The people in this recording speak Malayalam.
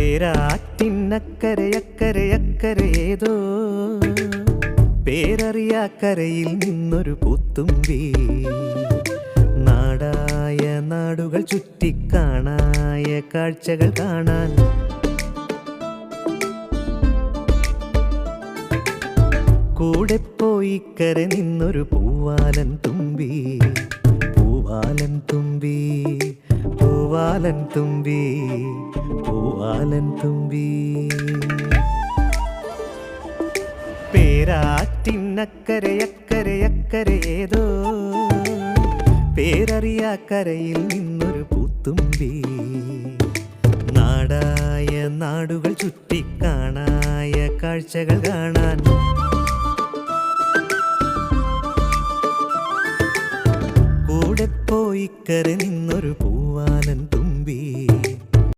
പേരാറ്റിനക്കരയക്കരയക്കരയേതോ പേരറിയാക്കരയിൽ നിന്നൊരു പൂത്തുമ്പി നാടായ നാടുകൾ ചുറ്റിക്കാണായ കാഴ്ചകൾ കാണാൻ കൂടെ പോയി കര നിന്നൊരു പൂവാലൻ തുമ്പി പൂവാലൻ തുമ്പി പൂവാലൻ തുമ്പി പൂവാലൻ തുമ്പി പേരാറ്റിനക്കരയക്കരയക്കരയേതോ പേരറിയാക്കരയിൽ നിന്നൊരു പൂത്തുമ്പി നാടായ നാടുകൾ ചുറ്റിക്കാണായ കാഴ്ചകൾ കാണാൻ കൂടെ പോയി കര നിന്നൊരു പൂവാലൻ